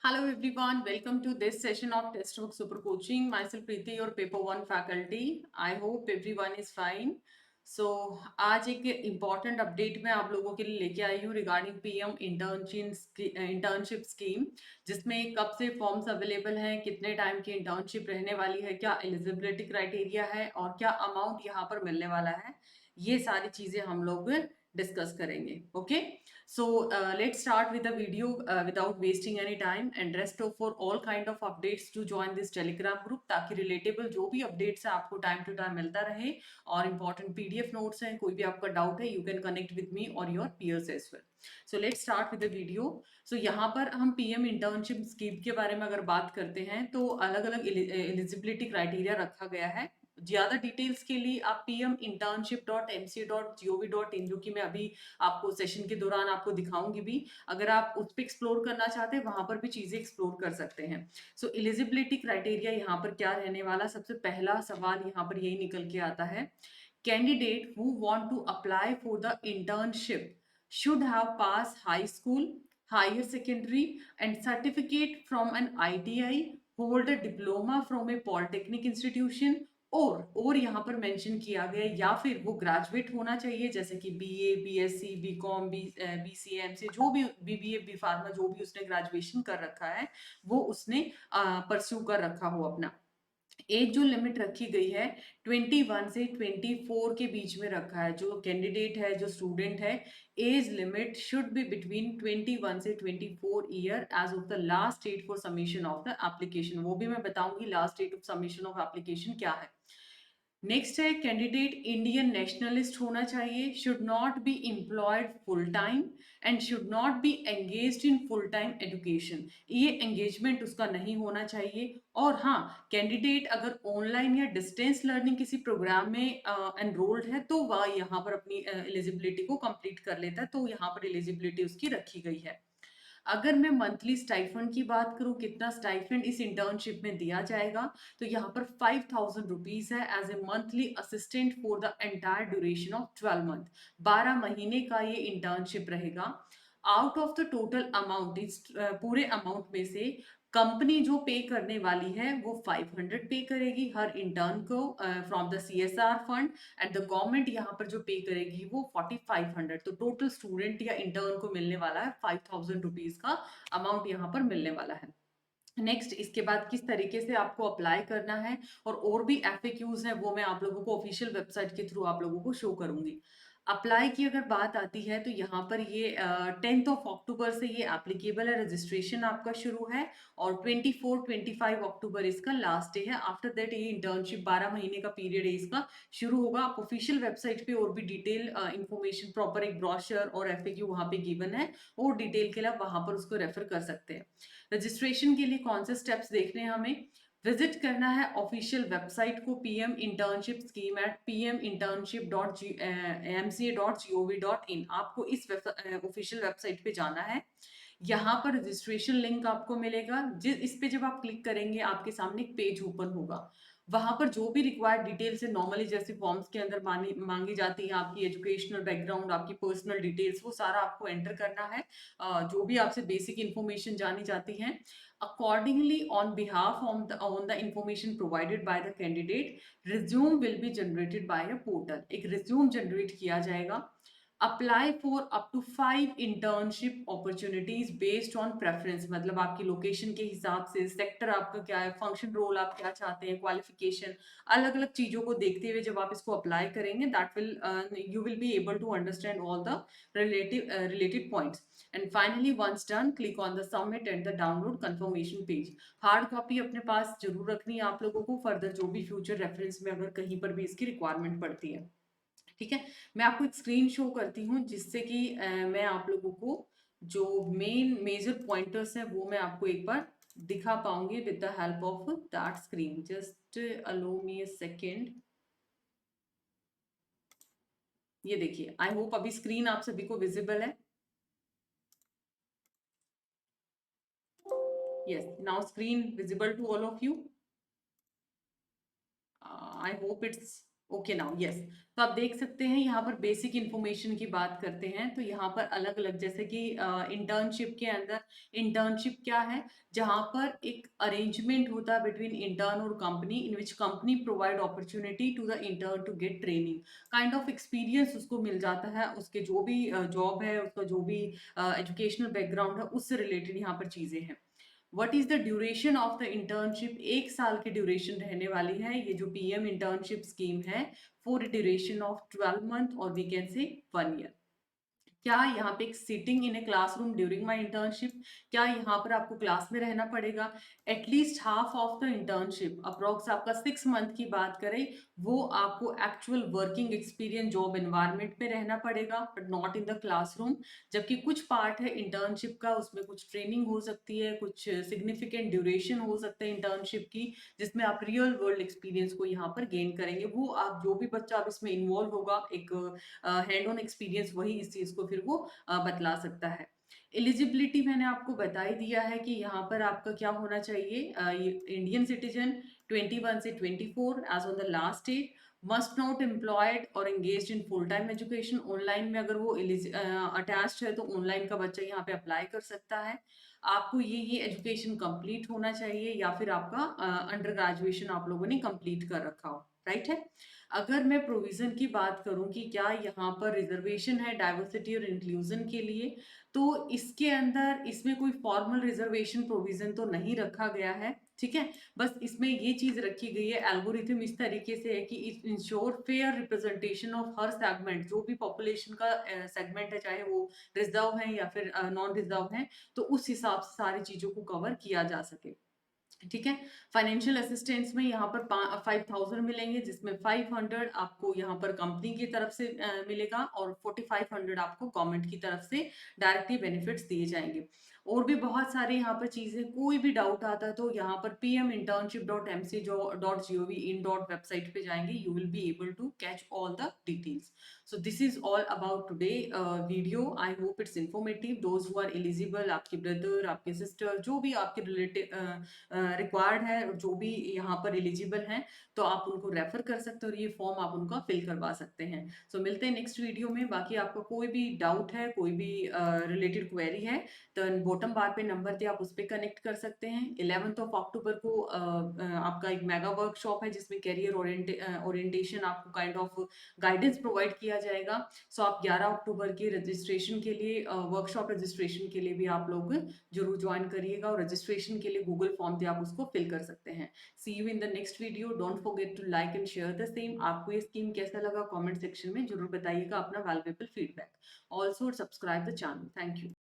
Hello everyone, welcome to this session of Textbook Super Coaching. Myself Preeti, your Paper 1 faculty. I hope everyone is fine. So आज एक important update मैं आप लोगों के लिए लेके आई हूँ रिगार्डिंग पीएम इंटर्नशिप स्कीम, जिसमें कब से फॉर्म्स अवेलेबल हैं, कितने टाइम की इंटर्नशिप रहने वाली है, क्या एलिजिबिलिटी क्राइटेरिया है और क्या अमाउंट यहाँ पर मिलने वाला है। ये सारी चीज़ें हम लोग डिस्कस करेंगे। Okay, so let's start with the video without wasting any time, and rest of for all kind of updates to join this telegram group ताकि relatable जो भी updates है आपको time to time मिलता रहे और important pdf notes हैं, कोई भी आपका doubt है you can connect with me or your peers as well. So let's start with the video. So यहाँ पर हम pm internship scheme के बारे में अगर बात करते हैं तो अलग अलग eligibility criteria रखा गया है। ज्यादा डिटेल्स के लिए आप pminternship.mc.gov.in, जो कि मैं अभी आपको सेशन के दौरान आपको दिखाऊंगी भी, अगर आप उस पर एक्सप्लोर करना चाहते हैं वहां पर भी चीजें एक्सप्लोर कर सकते हैं। सो एलिजिबिलिटी क्राइटेरिया यहाँ पर क्या रहने वाला, सबसे पहला सवाल यहाँ पर यही निकल के आता है, candidate who want to apply for the internship should have passed high school, higher secondary and certificate from an ITI, hold a diploma from a polytechnic institution, और यहाँ पर मेंशन किया गया या फिर वो ग्रेजुएट होना चाहिए, जैसे कि बीए, बीएससी, बीकॉम, बीसीएम से जो भी बीबीए, बी फार्मा जो भी उसने ग्रेजुएशन कर रखा है वो उसने परस्यू कर रखा हो अपना। एज जो लिमिट रखी गई है 21 से 24 के बीच में रखा है। जो कैंडिडेट है, जो स्टूडेंट है, age limit should be between 21 से 24 year age of the last date for submission of the application. वो भी मैं बताऊंगी last date of submission of application क्या है। नेक्स्ट है, कैंडिडेट इंडियन नेशनलिस्ट होना चाहिए, should not be employed full time and should not be engaged in full time education. ये एंगेजमेंट उसका नहीं होना चाहिए। और हाँ, कैंडिडेट अगर ऑनलाइन या डिस्टेंस लर्निंग किसी प्रोग्राम में एनरोल्ड है तो वह यहाँ पर अपनी एलिजिबिलिटी को कंप्लीट कर लेता है, तो यहाँ पर एलिजिबिलिटी उसकी रखी गई है। अगर मैं मंथली स्टाइफंड की बात करूं, कितना स्टाइफंड इस इंटर्नशिप में दिया जाएगा, तो यहाँ पर 5,000 रुपीज है as a monthly assistant for the entire duration of 12 month. 12 महीने का ये इंटर्नशिप रहेगा। Out of the total amount, इस पूरे अमाउंट में से कंपनी जो पे करने वाली है वो 500 पे करेगी हर इंटर्न को from the CSR fund, and the government यहाँ पर जो पे करेगी वो 4500। तो टोटल स्टूडेंट या इंटर्न को मिलने वाला है 5,000 रुपीज का अमाउंट यहाँ पर मिलने वाला है। नेक्स्ट, इसके बाद किस तरीके से आपको अप्लाई करना है और भी एफएक्यूज है वो मैं आप लोगों को ऑफिशियल वेबसाइट के थ्रू आप लोगों को शो करूंगी। अप्लाई की अगर बात आती है तो यहाँ पर ये 10 अक्टूबर से ये एप्लीकेबल है, रजिस्ट्रेशन आपका शुरू है और 24-25 अक्टूबर इसका लास्ट डे है। आफ्टर दैट ये इंटर्नशिप 12 महीने का पीरियड है इसका शुरू होगा। आप ऑफिशियल वेबसाइट पे और भी डिटेल इंफॉर्मेशन, प्रॉपर एक ब्रोशर और एफएक्यू वहाँ पे गिवन है, और डिटेल के लिए आप वहाँ पर उसको रेफर कर सकते हैं। रजिस्ट्रेशन के लिए कौन से स्टेप्स देखने हैं हमें, विजिट करना है ऑफिशियल वेबसाइट को PM internship scheme at pminternship.mca.gov.in। आपको इस ऑफिशियल वेबसाइट पे जाना है। यहाँ पर रजिस्ट्रेशन लिंक आपको मिलेगा, जिस इस पे जब आप क्लिक करेंगे आपके सामने एक पेज ओपन होगा। वहां पर जो भी रिक्वायर्ड डिटेल्स है नॉर्मली जैसे फॉर्म्स के अंदर मांगी जाती है, आपकी एजुकेशनल बैकग्राउंड, आपकी पर्सनल डिटेल्स, वो सारा आपको एंटर करना है। जो भी आपसे बेसिक इन्फॉर्मेशन जानी जाती है, accordingly on behalf on the information provided by the candidate, resume will be generated by a portal। एक resume जनरेट किया जाएगा। Apply for up to 5 internship opportunities based on preference, मतलब आपकी लोकेशन के हिसाब से, सेक्टर आपका क्या है, फंक्शन रोल आप क्या चाहते हैं, क्वालिफिकेशन, अलग अलग चीजों को देखते हुए जब आप इसको अप्लाई करेंगे that will you will be able to understand all the related points, and finally once done click on the submit and the download confirmation page। Hard copy अपने पास जरूर रखनी है आप लोगों को, फर्दर जो भी फ्यूचर रेफरेंस में अगर कहीं पर भी इसकी रिक्वायरमेंट पड़ती है। ठीक है, मैं आपको एक स्क्रीन शो करती हूँ जिससे कि मैं आप लोगों को जो मेन मेजर पॉइंटर्स हैं वो मैं आपको एक बार दिखा पाऊंगी with the help of that screen. Just allow me a second. ये देखिए, आई होप अभी स्क्रीन आप सभी को विजिबल है। Yes, now screen visible to all of you. I hope it's okay now yes. तो आप देख सकते हैं यहाँ पर बेसिक इन्फॉर्मेशन की बात करते हैं तो यहाँ पर अलग अलग जैसे कि इंटर्नशिप के अंदर इंटर्नशिप क्या है, जहाँ पर एक अरेंजमेंट होता है बिटवीन इंटर्न और company in which company provide opportunity to the intern to get training, kind of experience उसको मिल जाता है, उसके जो भी जॉब है, उसका जो भी एजुकेशनल बैकग्राउंड है उससे रिलेटेड यहाँ पर चीजें हैं। What is the duration of the internship, 1 साल की ड्यूरेशन रहने वाली है ये जो पीएम इंटर्नशिप स्कीम है, फॉर ड्यूरेशन ऑफ 12 मंथ और वी कैन से 1 ईयर। क्या यहाँ पे एक sitting in a classroom during my internship, क्या यहाँ पर आपको क्लास में रहना पड़ेगा, at least half of the internship approx आपका 6 मंथ की बात करें, वो आपको actual working experience job environment में रहना पड़ेगा but not in the classroom. जबकि कुछ पार्ट है इंटर्नशिप का, उसमें कुछ ट्रेनिंग हो सकती है, कुछ सिग्निफिकेंट ड्यूरेशन हो सकता है इंटर्नशिप की, जिसमें आप रियल वर्ल्ड एक्सपीरियंस को यहाँ पर गेन करेंगे। वो आप जो भी बच्चा आप इसमें इन्वॉल्व होगा, एक हैंड ऑन एक्सपीरियंस वही इस चीज को फिर वो बतला सकता है। एलिजिबिलिटी मैंने आपको बता ही दिया है कि यहाँ पर आपका क्या होना चाहिए, ये इंडियन सिटीजन 21 से 24 age on the last date, must not employed और engaged in full time education. Online में अगर वो अटैच्ड है तो ऑनलाइन का बच्चा यहाँ पे अप्लाई कर सकता है। आपको ये एजुकेशन कंप्लीट होना चाहिए या फिर आपका अंडर ग्रेजुएशन आप लोगों ने कंप्लीट कर रखा हो, राइट है। अगर मैं प्रोविजन की बात करूं कि क्या यहाँ पर रिजर्वेशन है डाइवर्सिटी और इंक्लूजन के लिए, तो इसके अंदर इसमें कोई फॉर्मल रिजर्वेशन प्रोविजन तो नहीं रखा गया है, ठीक है। बस इसमें ये चीज रखी गई है, एल्गोरिथम इस तरीके से है कि ensure fair representation of her segment, जो भी पॉपुलेशन का सेगमेंट है, चाहे वो रिजर्व है या फिर नॉन रिजर्व है, तो उस हिसाब से सारी चीजों को कवर किया जा सके, ठीक है। फाइनेंशियल असिस्टेंस में यहाँ पर 5,000 मिलेंगे, जिसमें 500 आपको यहाँ पर कंपनी की तरफ से मिलेगा और 4,500 आपको गवर्नमेंट की तरफ से डायरेक्टली बेनिफिट्स दिए जाएंगे। और भी बहुत सारे यहाँ पर चीजें, कोई भी डाउट आता है तो यहाँ पर pminternship.mc.gov.in वेबसाइट पे जाएंगे, you will be able to catch all the details. So this is all about today video. I hope it's informative. Those who are eligible, आपके ब्रदर, आपके सिस्टर, जो भी आपके रिलेटिव रिक्वायर्ड है, जो भी यहाँ पर एलिजिबल हैं, तो आप उनको रेफर कर सकते हो और ये फॉर्म आप उनका फिल करवा सकते हैं। सो मिलते हैं नेक्स्ट वीडियो में। बाकी आपको कोई भी डाउट है, कोई भी रिलेटेड क्वेरी है, तो बॉटम बार पे नंबर दिया, आप उस पर कनेक्ट कर सकते हैं। 11 अक्टूबर को आपका एक मेगा वर्कशॉप है जिसमें कैरियर ओरिएंटेशन आपको काइंड ऑफ गाइडेंस प्रोवाइड किया जाएगा। सो आप 11 अक्टूबर के रजिस्ट्रेशन के लिए, वर्कशॉप रजिस्ट्रेशन के लिए भी आप लोग जरूर ज्वाइन करिएगा और रजिस्ट्रेशन के लिए गूगल फॉर्म दिए आप उसको फिल कर सकते हैं। See you in the next video. Don't forget to like and share the same. आपको ये स्कीम कैसा लगा कमेंट सेक्शन में जरूर बताइएगा अपना valuable feedback. Also subscribe the channel. Thank you.